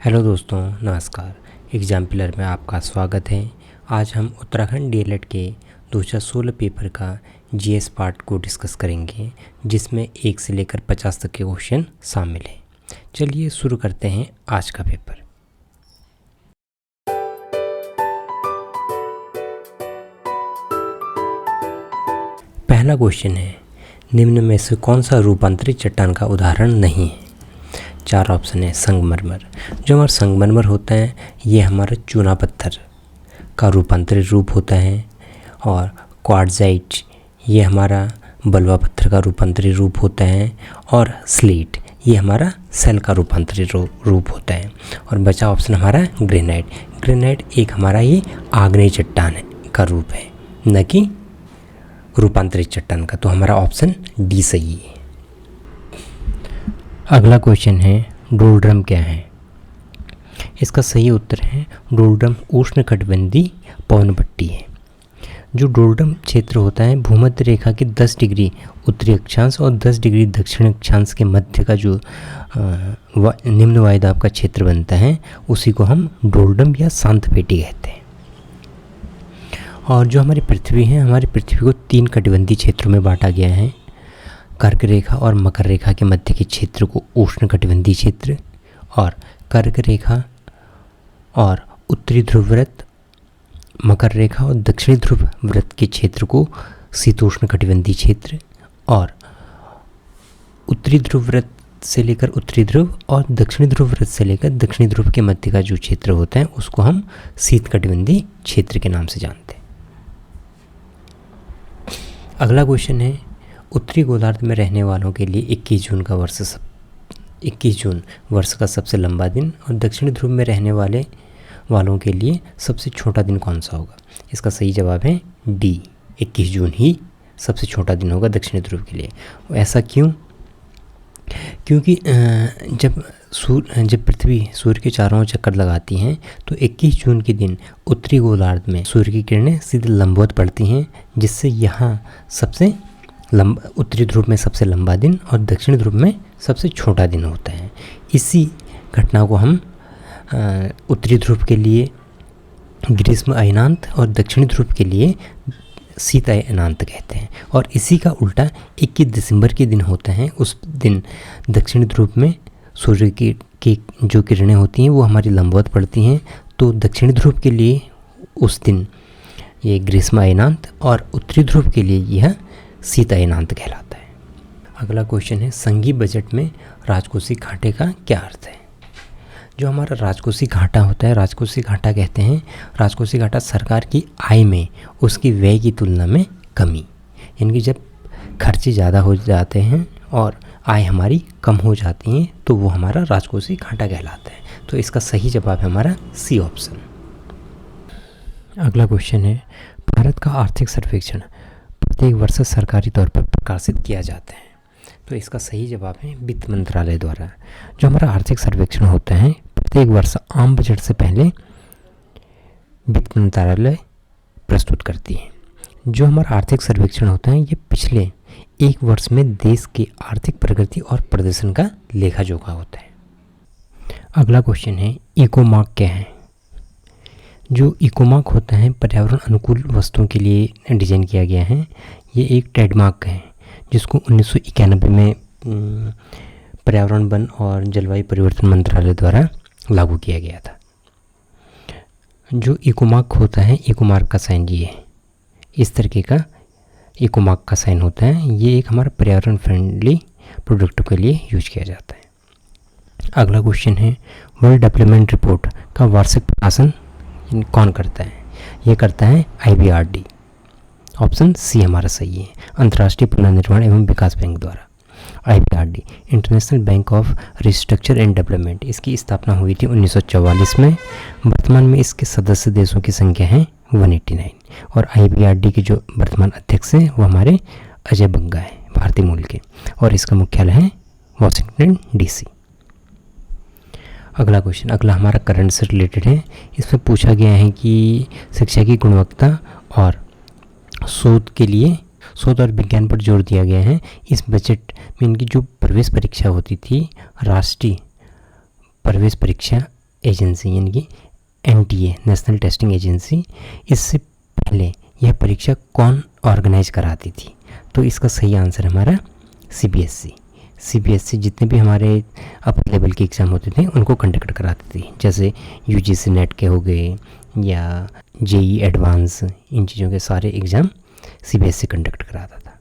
Hello दोस्तों, नमस्कार। Exam pillar में आपका स्वागत है। आज हम उत्तराखंड डीएलएड के 2016 पेपर का जीएस पार्ट को डिस्कस करेंगे, जिसमें 1 से लेकर 50 तक के क्वेश्चन शामिल हैं। चलिए शुरू करते हैं आज का पेपर। पहला क्वेश्चन है, निम्न में से कौन सा रूपांतरित चट्टान का उदाहरण नहीं है? 4 ऑप्शन है। संगमरमर, जो हमारा संगमरमर होता है ये हमारा चूना पत्थर का रूपांतरित रूप होता है, और क्वार्ट्जाइट ये हमारा बलुआ पत्थर का रूपांतरित रूप होता है, और स्लेट ये हमारा सेल का रूपांतरित रूप होता है। और बचा ऑप्शन हमारा ग्रेनाइट। ग्रेनाइट एक हमारा ये आग्नेय चट्टान का रूप है, न कि रूपांतरित चट्टान का। तो हमारा ऑप्शन डी सही है। अगला क्वेश्चन है, डोलड्रम क्या है? इसका सही उत्तर है डोलड्रम उष्णकटिबंधीय पवन भट्टी है। जो डोलड्रम क्षेत्र होता है भूमध्य रेखा के 10 डिग्री उत्तरी अक्षांश और 10 डिग्री दक्षिण अक्षांश के मध्य का जो निम्न वायुदाब का क्षेत्र बनता है उसी को हम डोलड्रम या शांत पेटी कहते हैं। और जो हमारी पृथ्वी है, हमारी पृथ्वी को 3 कटिबंधीय क्षेत्रों में बांटा गया है। कर्क रेखा और मकर रेखा के मध्य के क्षेत्र को उष्णकटिबंधीय क्षेत्र, और कर्क रेखा और उत्तरी ध्रुव वृत्त, मकर रेखा और दक्षिणी ध्रुव वृत्त के क्षेत्र को शीतोष्णकटिबंधीय क्षेत्र, और उत्तरी ध्रुव वृत्त से लेकर उत्तरी ध्रुव और दक्षिणी ध्रुव वृत्त से लेकर दक्षिणी ध्रुव के मध्य का जो क्षेत्र होता है उसको हम शीतकटिबंधीय क्षेत्र के नाम से जानते हैं। अगला क्वेश्चन है, उत्तरी गोलार्ध में रहने वालों के लिए 21 जून वर्ष का सबसे लंबा दिन, और दक्षिणी ध्रुव में रहने वालों के लिए सबसे छोटा दिन कौन सा होगा? इसका सही जवाब है डी, 21 जून ही सबसे छोटा दिन होगा दक्षिणी ध्रुव के लिए। ऐसा क्यों? क्योंकि जब पृथ्वी सूर्य के चारों ओर चक्कर लगाती हैं तो 21 जून के दिन उत्तरी गोलार्ध में सूर्य की किरणें सीधे लंबवत पड़ती हैं, जिससे यहाँ सबसे उत्तरी ध्रुव में सबसे लंबा दिन और दक्षिणी ध्रुव में सबसे छोटा दिन होता है। इसी घटना को हम उत्तरी ध्रुव के लिए ग्रीष्म अयनांत और दक्षिणी ध्रुव के लिए शीत अयनांत कहते हैं। और इसी का उल्टा 21 दिसंबर के दिन होता है। उस दिन दक्षिणी ध्रुव में सूर्य की जो किरणें होती हैं वो हमारी लंबवत पड़ती हैं, तो दक्षिणी ध्रुव के लिए उस दिन ये ग्रीष्म अयनांत और उत्तरी ध्रुव के लिए यह शीत अयनांत कहलाता है। अगला क्वेश्चन है, संघीय बजट में राजकोषीय घाटे का क्या अर्थ है? जो हमारा राजकोषीय घाटा होता है, राजकोषीय घाटा कहते हैं, राजकोषीय घाटा सरकार की आय में उसकी व्यय की तुलना में कमी, यानी कि जब खर्चे ज़्यादा हो जाते हैं और आय हमारी कम हो जाती हैं तो वो हमारा राजकोषीय घाटा कहलाता है। तो इसका सही जवाब है हमारा सी ऑप्शन। अगला क्वेश्चन है, भारत का आर्थिक सर्वेक्षण प्रत्येक वर्ष सरकारी तौर पर प्रकाशित किया जाता है, तो इसका सही जवाब है वित्त मंत्रालय द्वारा। जो हमारा आर्थिक सर्वेक्षण होता है प्रत्येक वर्ष आम बजट से पहले वित्त मंत्रालय प्रस्तुत करती है। जो हमारा आर्थिक सर्वेक्षण होता है ये पिछले 1 वर्ष में देश की आर्थिक प्रगति और प्रदर्शन का लेखा जोखा होता है। अगला क्वेश्चन है, इकोमार्क क्या है? जो इकोमार्क होता है पर्यावरण अनुकूल वस्तुओं के लिए डिज़ाइन किया गया है। ये एक ट्रेडमार्क है जिसको 1991 में पर्यावरण वन और जलवायु परिवर्तन मंत्रालय द्वारा लागू किया गया था। जो इकोमार्क होता है, इकोमार्क का साइन ये है, इस तरीके का इकोमार्क का साइन होता है। ये एक हमारा पर्यावरण फ्रेंडली प्रोडक्ट के लिए यूज किया जाता है। अगला क्वेश्चन है, वर्ल्ड डेवलपमेंट रिपोर्ट का वार्षिक प्रकाशन कौन करता है? ये करता है IBRD। ऑप्शन सी हमारा सही है, अंतर्राष्ट्रीय पुनर्निर्माण एवं विकास बैंक द्वारा। IBRD international bank of restructure and development, इसकी स्थापना हुई थी 1944 में। वर्तमान में इसके सदस्य देशों की संख्या है 189, और IBRD के जो वर्तमान अध्यक्ष हैं वो हमारे अजय बंगा है, भारतीय मूल के, और इसका मुख्यालय है वाशिंगटन DC। अगला क्वेश्चन, अगला हमारा करंट से रिलेटेड है। इसमें पूछा गया है कि शिक्षा की गुणवत्ता और शोध और विज्ञान पर जोर दिया गया है। इस बजट में इनकी जो प्रवेश परीक्षा होती थी, राष्ट्रीय प्रवेश परीक्षा एजेंसी यानी कि NTA नेशनल टेस्टिंग एजेंसी, इससे पहले यह परीक्षा कौन ऑर्गेनाइज कराती थी? तो इसका सही आंसर हमारा CBSE जितने भी हमारे अपर लेवल के एग्ज़ाम होते थे उनको कंडक्ट कराती थी, जैसे UGC नेट के हो गए या JEE एडवांस, इन चीज़ों के सारे एग्ज़ाम CBSE कंडक्ट कराता था।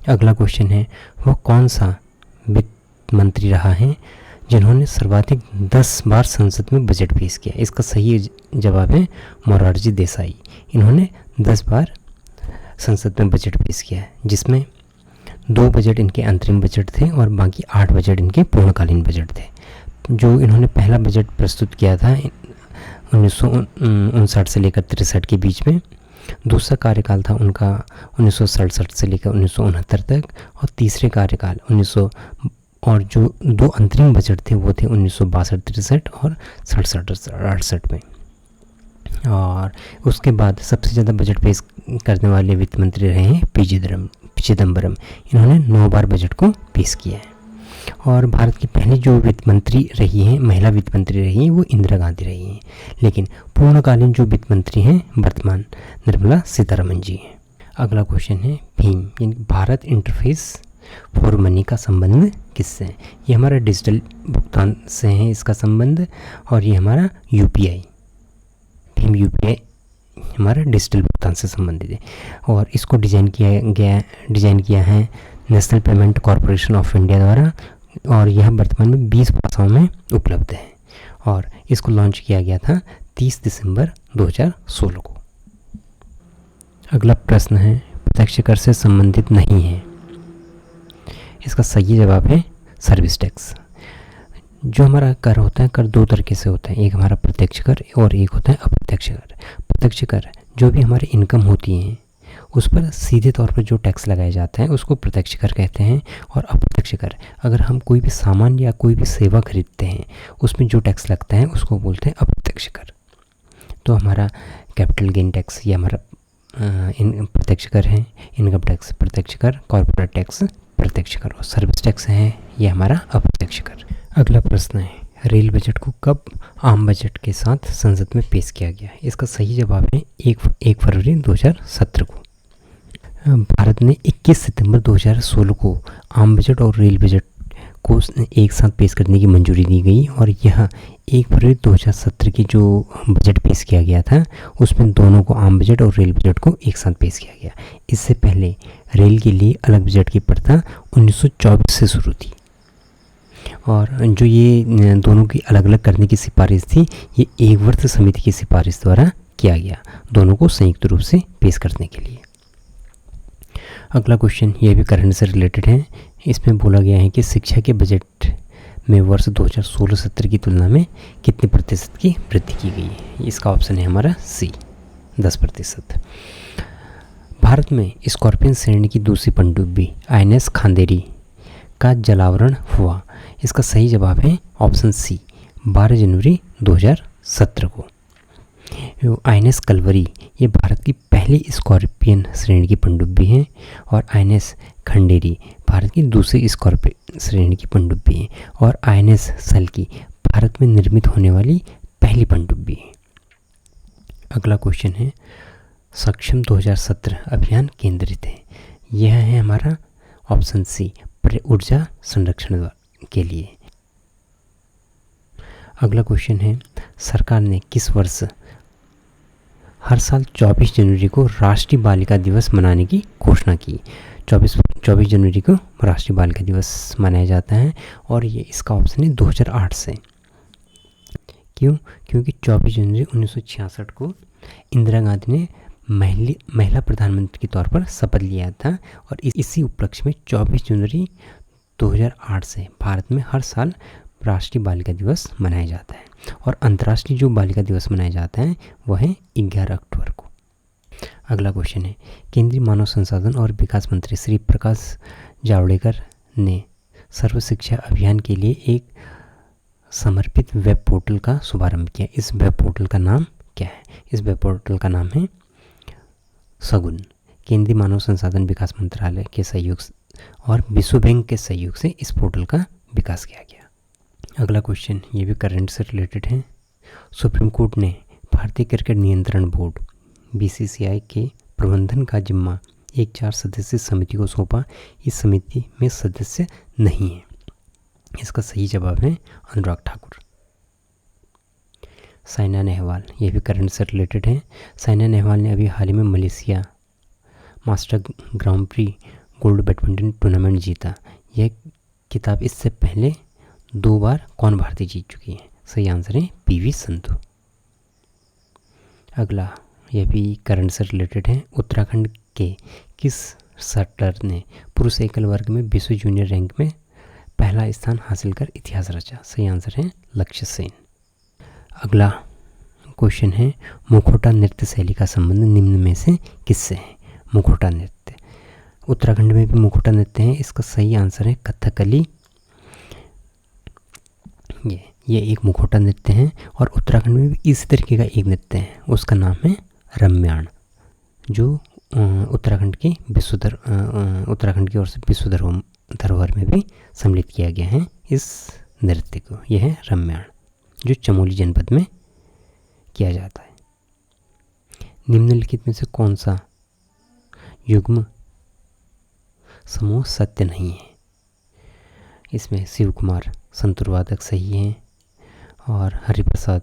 अगला क्वेश्चन है, वह कौन सा वित्त मंत्री रहा है जिन्होंने सर्वाधिक 10 बार संसद में बजट पेश किया? इसका सही जवाब है मोरारजी देसाई। इन्होंने 10 बार संसद में बजट पेश किया है, जिसमें 2 बजट इनके अंतरिम बजट थे और बाकी 8 बजट इनके पूर्णकालीन बजट थे। जो इन्होंने पहला बजट प्रस्तुत किया था 1959 से लेकर 63 के बीच में, दूसरा कार्यकाल था उनका 1967 से लेकर 1969 तक, और तीसरे कार्यकाल 1900 और जो 2 अंतरिम बजट थे वो थे 1962-63 और 67-68 में। और उसके बाद सबसे ज़्यादा बजट पेश करने वाले वित्त मंत्री रहे हैं पी चिदम्बरम। इन्होंने 9 बार बजट को पेश किया है। और भारत की पहली जो वित्त मंत्री रही हैं, महिला वित्त मंत्री रही हैं, वो इंदिरा गांधी रही हैं। लेकिन पूर्णकालीन जो वित्त मंत्री हैं वर्तमान निर्मला सीतारमण जी हैं। अगला क्वेश्चन है, भीम यानी भारत इंटरफेस फॉर मनी का संबंध किससे है? ये हमारा डिजिटल भुगतान से है इसका संबंध, और ये हमारा UPI भीम UPI हमारा डिजिटल भुगतान से संबंधित है। और इसको डिज़ाइन किया है national payment corporation of India द्वारा, और यह वर्तमान में 20 भाषाओं में उपलब्ध है। और इसको लॉन्च किया गया था 30 दिसंबर 2016 को। अगला प्रश्न है, प्रत्यक्ष कर से संबंधित नहीं है। इसका सही जवाब है सर्विस टैक्स। जो हमारा कर होता है, कर 2 तरीके से होता है, एक हमारा प्रत्यक्ष कर और एक होता है अप्रत्यक्ष कर। प्रत्यक्ष कर जो भी हमारी इनकम होती हैं उस पर सीधे तौर पर जो टैक्स लगाया जाता है उसको प्रत्यक्ष कर कहते हैं। और अप्रत्यक्ष कर, अगर हम कोई भी सामान या कोई भी सेवा खरीदते हैं उसमें जो टैक्स लगता है उसको बोलते हैं अप्रत्यक्ष कर। तो हमारा कैपिटल गेन टैक्स ये हमारा प्रत्यक्ष कर है, इनकम टैक्स प्रत्यक्ष कर, कॉर्पोरेट टैक्स प्रत्यक्ष कर, और सर्विस टैक्स है ये हमारा अप्रत्यक्ष कर। अगला प्रश्न है, रेल बजट को कब आम बजट के साथ संसद में पेश किया गया? इसका सही जवाब है 1 फरवरी 2017 को। भारत ने 21 सितंबर 2016 को आम बजट और रेल बजट को एक साथ पेश करने की मंजूरी दी गई, और यह 1 फरवरी 2017 की जो बजट पेश किया गया था उसमें दोनों को, आम बजट और रेल बजट को एक साथ पेश किया गया। इससे पहले रेल के लिए अलग बजट की प्रथा 1924 से शुरू थी, और जो ये दोनों की अलग अलग करने की सिफारिश थी ये एक वर्ष समिति की सिफारिश द्वारा किया गया, दोनों को संयुक्त रूप से पेश करने के लिए। अगला क्वेश्चन ये भी करंट से रिलेटेड है। इसमें बोला गया है कि शिक्षा के बजट में वर्ष 2016-17 की तुलना में कितने प्रतिशत की वृद्धि की गई है? इसका ऑप्शन है हमारा सी, 10%। भारत में स्कॉर्पियन श्रेणी की दूसरी पनडुब्बी INS खांदेरी का जलावरण हुआ। इसका सही जवाब है ऑप्शन सी, 12 जनवरी 2017 को। INS कलवरी ये भारत की पहली स्कॉर्पियन श्रेणी की पनडुब्बी है, और INS खंडेरी भारत की दूसरी स्कॉर्पियन श्रेणी की पनडुब्बी है, और INS सल्की भारत में निर्मित होने वाली पहली पनडुब्बी है। अगला क्वेश्चन है, सक्षम 2017 अभियान केंद्रित है। यह है हमारा ऑप्शन सी, ऊर्जा संरक्षण के लिए। अगला क्वेश्चन है, सरकार ने किस वर्ष हर साल 24 जनवरी को राष्ट्रीय बालिका दिवस मनाने की घोषणा की? 24 जनवरी को राष्ट्रीय बालिका दिवस मनाया जाता है, और ये इसका ऑप्शन है 2008 से। क्यों? क्योंकि 24 जनवरी 1966 को इंदिरा गांधी ने महिला प्रधानमंत्री के तौर पर शपथ लिया था, और इसी उपलक्ष्य में 24 जनवरी 2008 से भारत में हर साल राष्ट्रीय बालिका दिवस मनाया जाता है। और अंतर्राष्ट्रीय जो बालिका दिवस मनाया जाता है वह है 11 अक्टूबर को। अगला क्वेश्चन है, केंद्रीय मानव संसाधन और विकास मंत्री श्री प्रकाश जावड़ेकर ने सर्व शिक्षा अभियान के लिए एक समर्पित वेब पोर्टल का शुभारंभ किया। इस वेब पोर्टल का नाम क्या है? इस वेब पोर्टल का नाम है सगुन। केंद्रीय मानव संसाधन विकास मंत्रालय के सहयोग और विश्व बैंक के सहयोग से इस पोर्टल का विकास किया गया। अगला क्वेश्चन ये भी करंट से रिलेटेड है। सुप्रीम कोर्ट ने भारतीय क्रिकेट नियंत्रण बोर्ड बीसीसीआई के प्रबंधन का जिम्मा एक 4 सदस्यीय समिति को सौंपा। इस समिति में सदस्य नहीं है। इसका सही जवाब है अनुराग ठाकुर। साइना नेहवाल, ये भी करंट से रिलेटेड है। साइना नेहवाल ने अभी हाल ही में Malaysia master grand pre gold badminton tournament जीता। यह किताब इससे पहले 2 बार कौन भारतीय जीत चुकी है? सही आंसर है पीवी संधू। अगला यह भी करंट से रिलेटेड है। उत्तराखंड के किस शटलर ने पुरुष एकल वर्ग में विश्व जूनियर रैंक में पहला स्थान हासिल कर इतिहास रचा? सही आंसर है लक्ष्य सेन। अगला क्वेश्चन है मुखौटा नृत्य शैली का संबंध निम्न में से किससे है? मुखौटा नृत्य, उत्तराखंड में भी मुखौटा नृत्य है। इसका सही आंसर है कथकली। ये एक मुखौटा नृत्य है और उत्तराखंड में भी इस तरीके का एक नृत्य है, उसका नाम है रम्याण, जो उत्तराखंड की ओर से विश्व धरोहर में भी सम्मिलित किया गया है इस नृत्य को। यह है रम्याण, जो चमोली जनपद में किया जाता है। निम्नलिखित में से कौन सा युग्म समूह सत्य नहीं है? इसमें शिव कुमार संतूर वादक सही हैं और हरिप्रसाद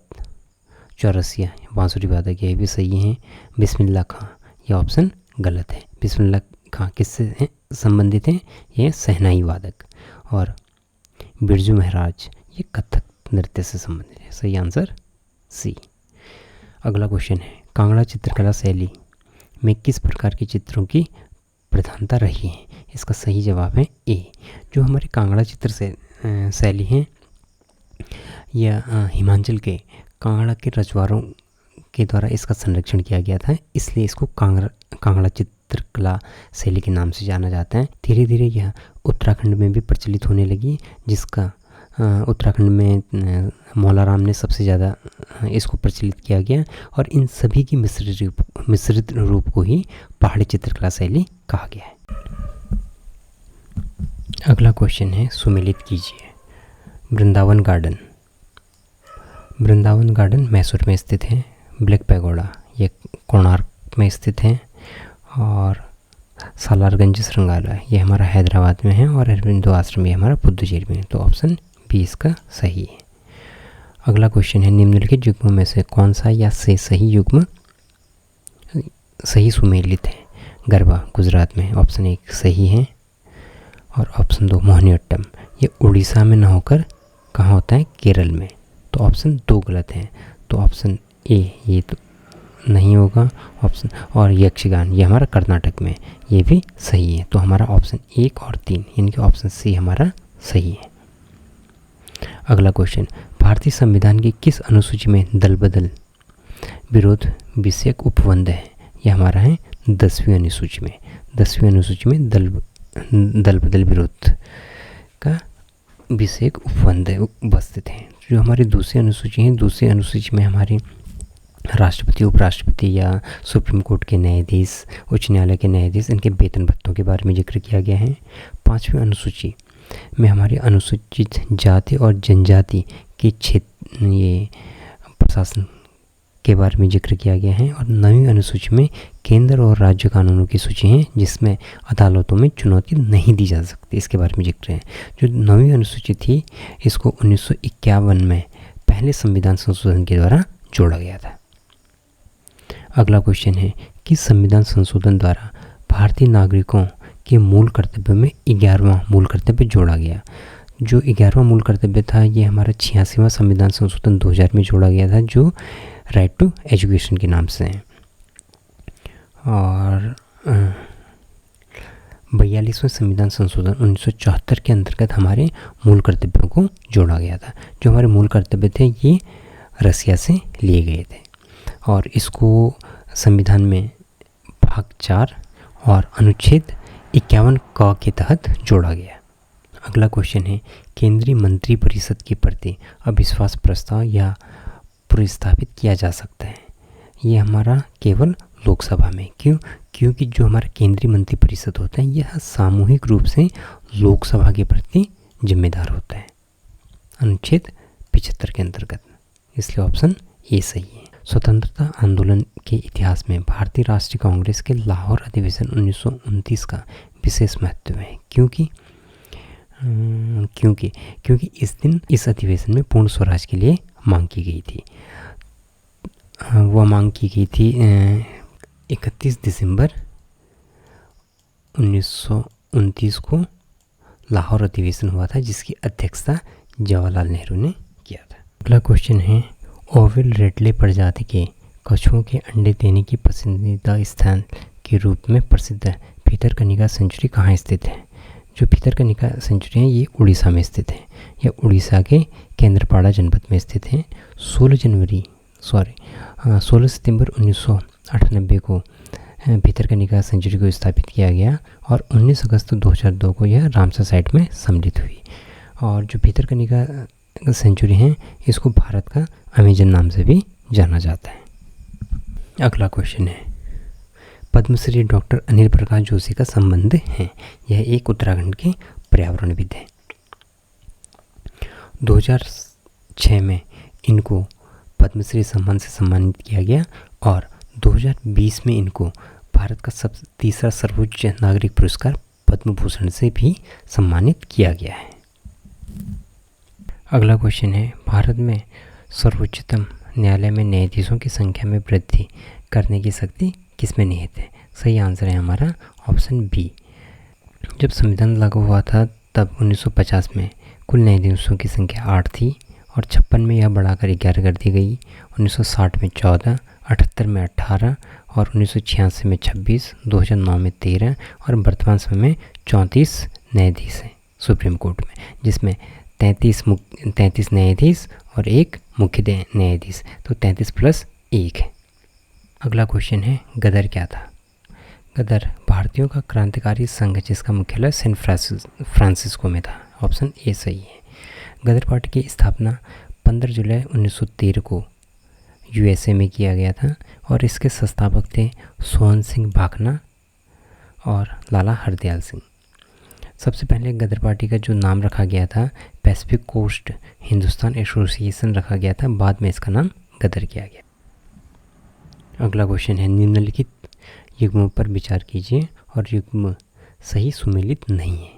चौरसिया बांसुरी वादक ये भी सही हैं। बिस्मिल्लाह खां, ये ऑप्शन गलत है। बिस्मिल्लाह खां किससे संबंधित हैं? ये शहनाई वादक। और बिरजू महाराज ये कथक नृत्य से संबंधित है। सही आंसर सी। अगला क्वेश्चन है कांगड़ा चित्रकला शैली में किस प्रकार के चित्रों की प्रधानता रही है? इसका सही जवाब है ए। जो हमारे कांगड़ा चित्र से शैली है यह हिमाचल के कांगड़ा के रजवाड़ों के द्वारा इसका संरक्षण किया गया था, इसलिए इसको कांगड़ा चित्रकला शैली के नाम से जाना जाता है। धीरे धीरे यह उत्तराखंड में भी प्रचलित होने लगी, जिसका उत्तराखंड में मौलाराम ने सबसे ज़्यादा इसको प्रचलित किया गया और इन सभी की मिश्रित रूप को ही पहाड़ी चित्रकला शैली कहा गया है। अगला क्वेश्चन है सुमेलित कीजिए। वृंदावन गार्डन मैसूर में स्थित है। ब्लैक पैगोडा ये कोणार्क में स्थित है और सालारगंज श्रृंगालय ये हमारा हैदराबाद में है और अरविंदो आश्रम ये हमारा पुदुचेरी में है। तो ऑप्शन बी इसका सही है। अगला क्वेश्चन है निम्नलिखित युग्मों में से कौन सा या से सही युग्म सही सुमेलित है? गरबा गुजरात में, ऑप्शन 1 सही है। और ऑप्शन 2 मोहिनीअट्टम ये उड़ीसा में ना होकर कहाँ होता है? केरल में। तो ऑप्शन 2 गलत है। तो ऑप्शन ए ये तो नहीं होगा ऑप्शन। और यक्षगान ये हमारा कर्नाटक में, ये भी सही है। तो हमारा ऑप्शन 1 और 3 यानी कि ऑप्शन सी हमारा सही है। अगला क्वेश्चन भारतीय संविधान की किस अनुसूची में दल बदल विरोध विषयक उपबंध है? यह हमारा है 10वीं अनुसूची में। 10वीं अनुसूची में दल बदल विरोध का विषयक उपबंध उपस्थित है। जो हमारी दूसरी अनुसूची है, दूसरी अनुसूची में हमारे राष्ट्रपति उपराष्ट्रपति या सुप्रीम कोर्ट के न्यायाधीश, उच्च न्यायालय के न्यायाधीश, इनके वेतन भत्तों के बारे में जिक्र किया गया है। 5वीं अनुसूची में हमारी अनुसूचित जाति और जनजाति के क्षेत्र ये प्रशासन के बारे में जिक्र किया गया है। और 9वीं अनुसूची में केंद्र और राज्य कानूनों की सूची है जिसमें अदालतों में चुनौती नहीं दी जा सकती, इसके बारे में जिक्र है। जो 9वीं अनुसूची थी इसको 1951 में पहले संविधान संशोधन के द्वारा जोड़ा गया था। अगला क्वेश्चन है किस संविधान संशोधन द्वारा भारतीय नागरिकों के मूल कर्तव्यों में 11वां मूल कर्तव्य जोड़ा गया? जो 11वां मूल कर्तव्य था ये हमारा 86वां संविधान संशोधन 2000 में जोड़ा गया था, जो राइट टू एजुकेशन के नाम से है। और 42वें संविधान संशोधन 1974 के अंतर्गत हमारे मूल कर्तव्यों को जोड़ा गया था। जो हमारे मूल कर्तव्य थे ये रसिया से लिए गए थे और इसको संविधान में भाग 4 और अनुच्छेद 51 क के तहत जोड़ा गया। अगला क्वेश्चन है केंद्रीय मंत्रिपरिषद के प्रति अविश्वास प्रस्ताव या प्रस्तावित किया जा सकता है? ये हमारा केवल लोकसभा में। क्यों? क्योंकि जो हमारा केंद्रीय मंत्रिपरिषद होता है यह सामूहिक रूप से लोकसभा के प्रति जिम्मेदार होता है। अनुच्छेद 75 के अंतर्गत, इसलिए ऑप्शन ए सही है। स्वतंत्रता आंदोलन के इतिहास में भारतीय राष्ट्रीय कांग्रेस के लाहौर अधिवेशन 1929 का विशेष महत्व है, क्योंकि इस दिन इस अधिवेशन में पूर्ण स्वराज के लिए मांग की गई थी। वह मांग की गई थी 31 दिसंबर 1929 को लाहौर अधिवेशन हुआ था, जिसकी अध्यक्षता जवाहरलाल नेहरू ने किया था। अगला क्वेश्चन है, ओविल रेडले प्रजाति के कछुओं के अंडे देने की पसंदीदा स्थान के रूप में प्रसिद्ध भितरकनिका सेंचुरी कहाँ स्थित है? जो भितरकनिका सेंचुरी है ये उड़ीसा में स्थित है। यह उड़ीसा के केंद्रपाड़ा जनपद में स्थित है। 16 सितंबर 1998 को भितरकनिका सेंचुरी को स्थापित किया गया और 19 अगस्त 2002 को यह रामसर साइट में सम्मिलित हुई। और जो भितरकनिका सेंचुरी है इसको भारत का अमेजन नाम से भी जाना जाता है। अगला क्वेश्चन है, पद्मश्री डॉक्टर अनिल प्रकाश जोशी का संबंध है। यह एक उत्तराखंड के पर्यावरणविद हैं। 2006 में इनको पद्मश्री सम्मान से सम्मानित किया गया और 2020 में इनको भारत का तीसरा सर्वोच्च नागरिक पुरस्कार पद्म भूषण से भी सम्मानित किया गया है। अगला क्वेश्चन है, भारत में सर्वोच्चतम न्यायालय में न्यायाधीशों की संख्या में वृद्धि करने की शक्ति किसमें निहित है? सही आंसर है हमारा ऑप्शन बी। जब संविधान लागू हुआ था तब 1950 में कुल न्यायाधीशों की संख्या 8 थी और 56 में यह बढ़ाकर 11 कर दी गई। 1960 में 14, 78 में 18 और 1986 में 26, 2009 में 13 और वर्तमान समय में 34 न्यायाधीश हैं सुप्रीम कोर्ट में, जिसमें 33 न्यायाधीश और एक मुख्य न्यायाधीश, तो 33 प्लस 1 है। अगला क्वेश्चन है, गदर क्या था? गदर भारतीयों का क्रांतिकारी संघ जिसका मुख्यालय सैन फ्रांसिस्को में था। ऑप्शन ए सही है। गदर पार्टी की स्थापना 15 जुलाई 1913 को यूएसए में किया गया था और इसके संस्थापक थे सोहन सिंह भाखना और लाला हरदयाल सिंह। सबसे पहले गदर पार्टी का जो नाम रखा गया था पैसिफिक कोस्ट हिंदुस्तान एसोसिएशन रखा गया था, बाद में इसका नाम गदर किया गया। अगला क्वेश्चन है, निम्नलिखित युग्मों पर विचार कीजिए और युग्म सही सुमेलित नहीं है।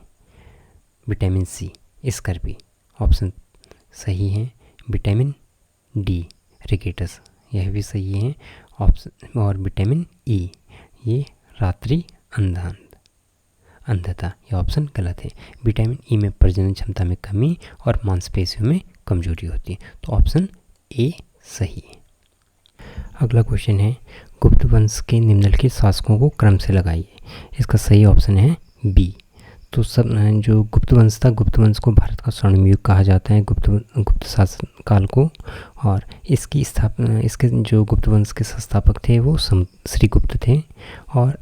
विटामिन सी स्कर्वी ऑप्शन सही है। विटामिन डी रिकेटस यह भी सही है ऑप्शन। और विटामिन ई ये रात्रि अंधता यह ऑप्शन गलत है। विटामिन ई में प्रजनन क्षमता में कमी और मांसपेशियों में कमजोरी होती है, तो ऑप्शन ए सही है। अगला क्वेश्चन है, गुप्त वंश के निम्नलिखित शासकों को क्रम से लगाइए। इसका सही ऑप्शन है बी। तो सब जो गुप्त वंश था, गुप्त वंश को भारत का स्वर्णिम युग कहा जाता है, गुप्त शासन काल को। और इसकी स्थापना इसके जो गुप्त वंश के संस्थापक थे वो श्रीगुप्त थे। और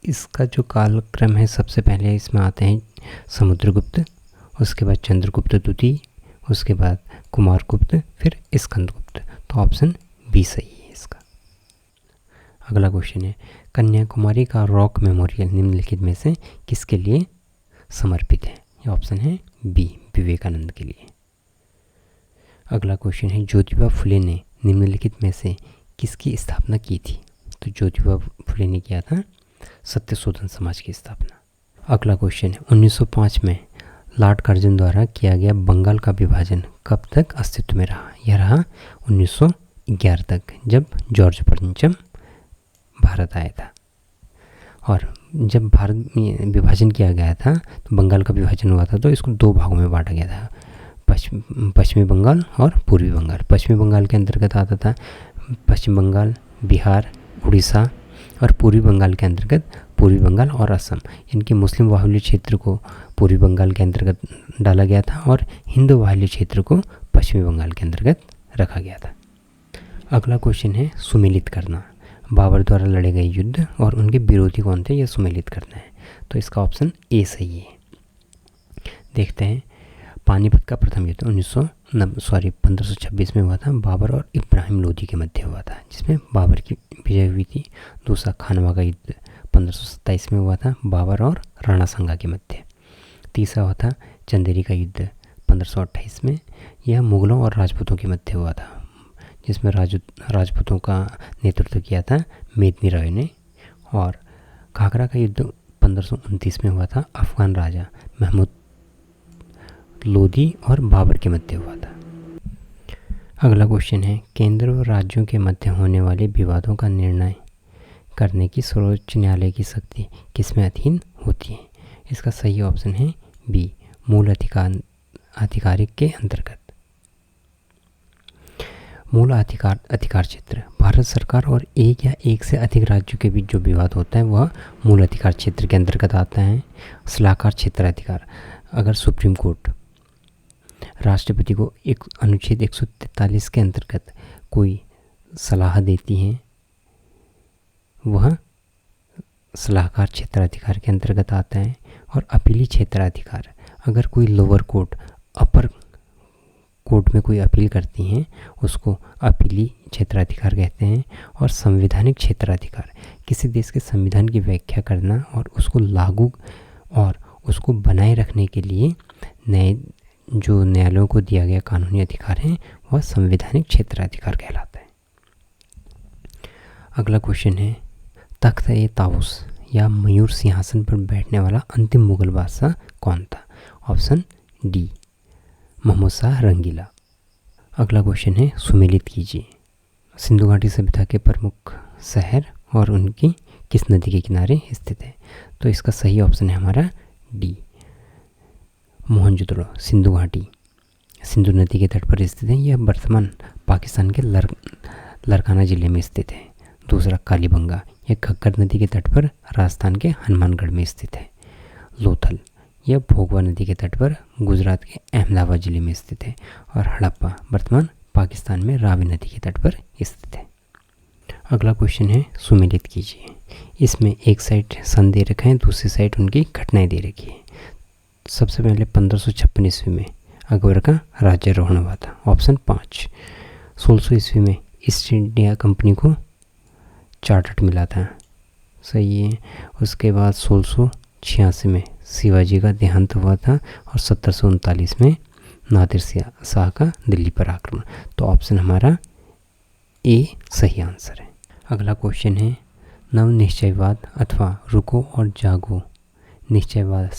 इसका जो कालक्रम है सबसे पहले इसमें आते हैं समुद्रगुप्त, उसके बाद चंद्रगुप्त द्वितीय, उसके बाद कुमारगुप्त, फिर स्कंदगुप्त, तो ऑप्शन बी सही है इसका। अगला क्वेश्चन है, कन्याकुमारी का रॉक मेमोरियल निम्नलिखित में से किसके लिए समर्पित है? ये ऑप्शन है बी, विवेकानंद के लिए। अगला क्वेश्चन है, ज्योतिबा फुले ने निम्नलिखित में से किसकी स्थापना की थी? तो ज्योतिबा फुले ने किया था सत्यशोधन समाज की स्थापना। अगला क्वेश्चन है, 1905 में लॉर्ड कर्जन द्वारा किया गया बंगाल का विभाजन कब तक अस्तित्व में रहा? यह रहा 1911 तक, जब जॉर्ज पंचम भारत आया था। और जब भारत में विभाजन किया गया था तो बंगाल का विभाजन हुआ था, तो इसको दो भागों में बांटा गया था, पश्चिमी बंगाल और पूर्वी बंगाल। पश्चिमी बंगाल के अंतर्गत आता था पश्चिम बंगाल, बिहार, उड़ीसा, और पूर्वी बंगाल के अंतर्गत पूर्वी बंगाल और असम। इनके मुस्लिम बाहुल्य क्षेत्र को पूर्वी बंगाल के अंतर्गत डाला गया था और हिंदू बाहुल्य क्षेत्र को पश्चिमी बंगाल के अंतर्गत रखा गया था। अगला क्वेश्चन है, सुमेलित करना। बाबर द्वारा लड़े गए युद्ध और उनके विरोधी कौन थे, यह सुमेलित करना है, तो इसका ऑप्शन ए सही है। देखते हैं, पानीपत का प्रथम युद्ध 1526 में हुआ था, बाबर और इब्राहिम लोदी के मध्य हुआ था, जिसमें बाबर की विजय हुई थी। दूसरा खानवा का युद्ध 1527 में हुआ था, बाबर और राणा सांगा के मध्य। तीसरा हुआ था चंदेरी का युद्ध 1528 में। यह मुगलों और राजपूतों के मध्य हुआ था, जिसमें राजपूतों का नेतृत्व किया था मेदिनी राय ने। और घाघरा का युद्ध 1529 में हुआ था, अफगान राजा महमूद लोदी और बाबर के मध्य हुआ था। अगला क्वेश्चन है, केंद्र और राज्यों के मध्य होने वाले विवादों का निर्णय करने की सर्वोच्च न्यायालय की शक्ति किसमें अधीन होती है? इसका सही ऑप्शन है बी, मूल अधिकारिक के अंतर्गत। मूल अधिकार क्षेत्र भारत सरकार और एक या एक से अधिक राज्यों के बीच जो विवाद होता है वह मूल अधिकार क्षेत्र के अंतर्गत आता है। सलाहकार क्षेत्र अधिकार, अगर सुप्रीम कोर्ट राष्ट्रपति को एक अनुच्छेद 143 के अंतर्गत कोई सलाह देती है, वह सलाहकार क्षेत्र अधिकार के अंतर्गत आता है। और अपीली क्षेत्र अधिकार, अगर कोई लोअर कोर्ट अपर कोर्ट में कोई अपील करती हैं उसको अपीली क्षेत्राधिकार कहते हैं। और संवैधानिक क्षेत्राधिकार, किसी देश के संविधान की व्याख्या करना और उसको लागू और उसको बनाए रखने के लिए नए जो न्यायालयों को दिया गया कानूनी अधिकार है वह संवैधानिक क्षेत्राधिकार कहलाता है। अगला क्वेश्चन है, तख्त-ए-ताऊस या मयूर सिंहासन पर बैठने वाला अंतिम मुगल बादशाह कौन था? ऑप्शन डी, मोहम्मद शाह रंगीला। अगला क्वेश्चन है, सुमेलित कीजिए। सिंधु घाटी सभ्यता के प्रमुख शहर और उनकी किस नदी के किनारे स्थित है? तो इसका सही ऑप्शन है हमारा डी, मोहनजोदड़ो। सिंधु घाटी सिंधु नदी के तट पर स्थित है। यह वर्तमान पाकिस्तान के लरकाना जिले में स्थित है। दूसरा, कालीबंगा, यह घग्गर नदी के तट पर राजस्थान के हनुमानगढ़ में स्थित है। लोथल, यह भोगवा नदी के तट पर गुजरात के अहमदाबाद जिले में स्थित है। और हड़प्पा वर्तमान पाकिस्तान में रावी नदी के तट पर स्थित है। अगला क्वेश्चन है, सुमेलित कीजिए। इसमें एक साइड सन दे रखा है, दूसरी साइड उनकी घटनाएं दे रखी है। सबसे पहले 1556 ईस्वी में अकबर का राज्यारोहण हुआ था, ऑप्शन 5। 1600 ईस्वी में ईस्ट इंडिया कंपनी को चार्टर मिला था, सही है। उसके बाद 1686 में शिवाजी का देहांत हुआ था और 1739 में नादिर शाह का दिल्ली पर आक्रमण। तो ऑप्शन हमारा ए सही आंसर है। अगला क्वेश्चन है, नव निश्चयवाद अथवा रुको और जागो निश्चयवाद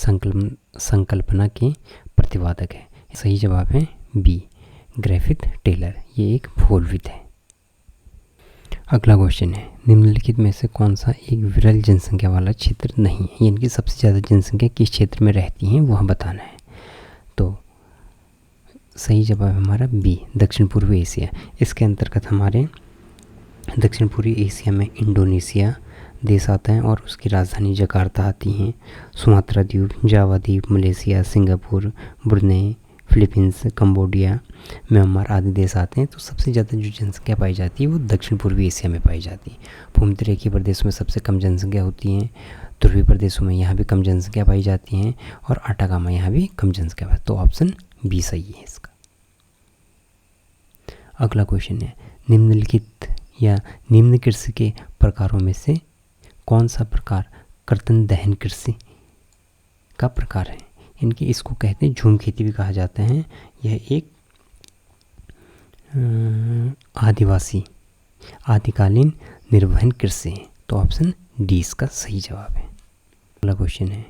संकल्पना के प्रतिपादक है। सही जवाब है बी, ग्रिफिथ टेलर। ये एक भूगोलविद है। अगला क्वेश्चन है, निम्नलिखित में से कौन सा एक विरल जनसंख्या वाला क्षेत्र नहीं है? यानी कि सबसे ज़्यादा जनसंख्या किस क्षेत्र में रहती है वह बताना है। तो सही जवाब हमारा बी, दक्षिण पूर्वी एशिया। इसके अंतर्गत हमारे दक्षिण पूर्वी एशिया में इंडोनेशिया देश आता है और उसकी राजधानी जकार्ता आती है। सुमात्रा द्वीप, जावा द्वीप, Malaysia, Singapore, Brunei, Philippines, Cambodia, Myanmar आदि देश आते हैं। तो सबसे ज़्यादा जो जनसंख्या पाई जाती है वो दक्षिण पूर्वी एशिया में पाई जाती है। भूमध्यरेखीय प्रदेशों में सबसे कम जनसंख्या होती है, ध्रुवीय प्रदेशों में यहाँ भी कम जनसंख्या पाई जाती है और अटाकामा यहाँ भी कम जनसंख्या पाई। तो ऑप्शन बी सही है इसका। अगला क्वेश्चन है, निम्नलिखित या निम्न कृषि के प्रकारों में से कौन सा प्रकार कर्तन दहन कृषि का प्रकार है? इनकी इसको कहते हैं झूम खेती भी कहा जाता है। यह एक आदिवासी आदिकालीन निर्वहन कृषि है। तो ऑप्शन डी इसका सही जवाब है। अगला क्वेश्चन है,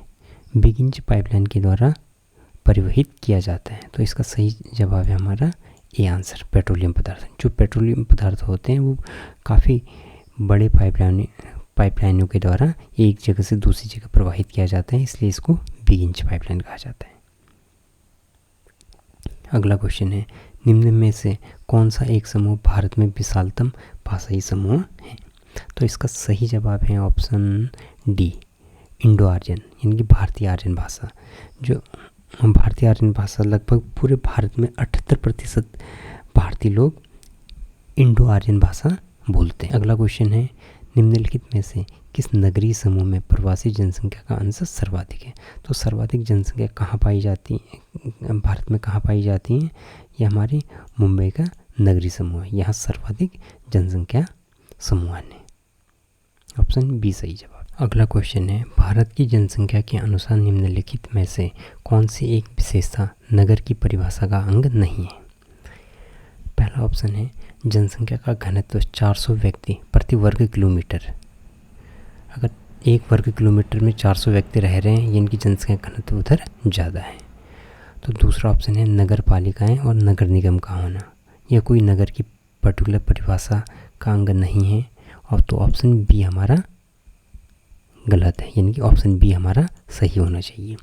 बिगिंज पाइपलाइन के द्वारा परिवहित किया जाता है। तो इसका सही जवाब है हमारा ए आंसर, पेट्रोलियम पदार्थ। जो पेट्रोलियम पदार्थ होते हैं वो काफ़ी बड़े पाइपलाइनों के द्वारा एक जगह से दूसरी जगह प्रवाहित किया जाता है, इसलिए इसको बिगिंज पाइपलाइन कहा जाता है। अगला क्वेश्चन है, निम्न में से कौन सा एक समूह भारत में विशालतम भाषाई समूह है? तो इसका सही जवाब है ऑप्शन डी, इंडो आर्यन, यानी कि भारतीय आर्यन भाषा। जो भारतीय आर्यन भाषा लगभग पूरे भारत में 78% भारतीय लोग इंडो आर्यन भाषा बोलते हैं। अगला क्वेश्चन है, निम्नलिखित में से किस नगरीय समूह में प्रवासी जनसंख्या का अंश सर्वाधिक है? तो सर्वाधिक जनसंख्या कहाँ पाई जाती है भारत में, कहाँ पाई जाती है? यह हमारी मुंबई का नगरीय समूह है। यहाँ सर्वाधिक जनसंख्या समूह है। ऑप्शन बी सही जवाब। अगला क्वेश्चन है, भारत की जनसंख्या के अनुसार निम्नलिखित में से कौन सी एक विशेषता नगर की परिभाषा का अंग नहीं है। पहला ऑप्शन है, जनसंख्या का घनत्व 400 व्यक्ति प्रति वर्ग किलोमीटर। अगर 1 वर्ग किलोमीटर में 400 व्यक्ति रह रहे हैं, इनकी जनसंख्या घनत्व उधर ज़्यादा है। तो दूसरा ऑप्शन है, नगर पालिकाएँ और नगर निगम का होना। यह कोई नगर की पर्टिकुलर परिभाषा का अंग नहीं है। और तो ऑप्शन बी हमारा गलत है, यानी कि ऑप्शन बी हमारा सही होना चाहिए।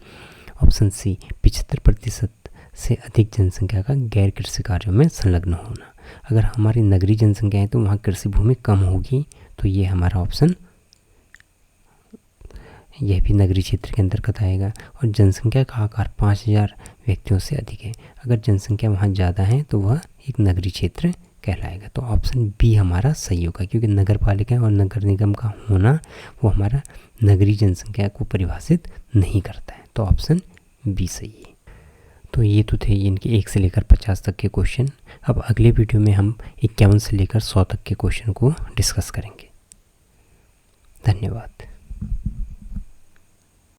ऑप्शन सी, 75% से अधिक जनसंख्या का गैर कृषि कार्यों में संलग्न होना। अगर हमारी नगरीय जनसंख्या है तो वहाँ कृषि भूमि कम होगी, तो ये हमारा ऑप्शन, यह भी नगरीय क्षेत्र के अंतर्गत आएगा। और जनसंख्या का आकार 5000 व्यक्तियों से अधिक है। अगर जनसंख्या वहाँ ज़्यादा है तो वह एक नगरीय क्षेत्र कहलाएगा। तो ऑप्शन बी हमारा सही होगा, क्योंकि नगर पालिका और नगर निगम का होना वो हमारा नगरीय जनसंख्या को परिभाषित नहीं करता है। तो ऑप्शन बी सही है। तो ये तो थे इनके 1 से लेकर 50 तक के क्वेश्चन। अब अगले वीडियो में हम 51 से लेकर 100 तक के क्वेश्चन को डिस्कस करेंगे। धन्यवाद।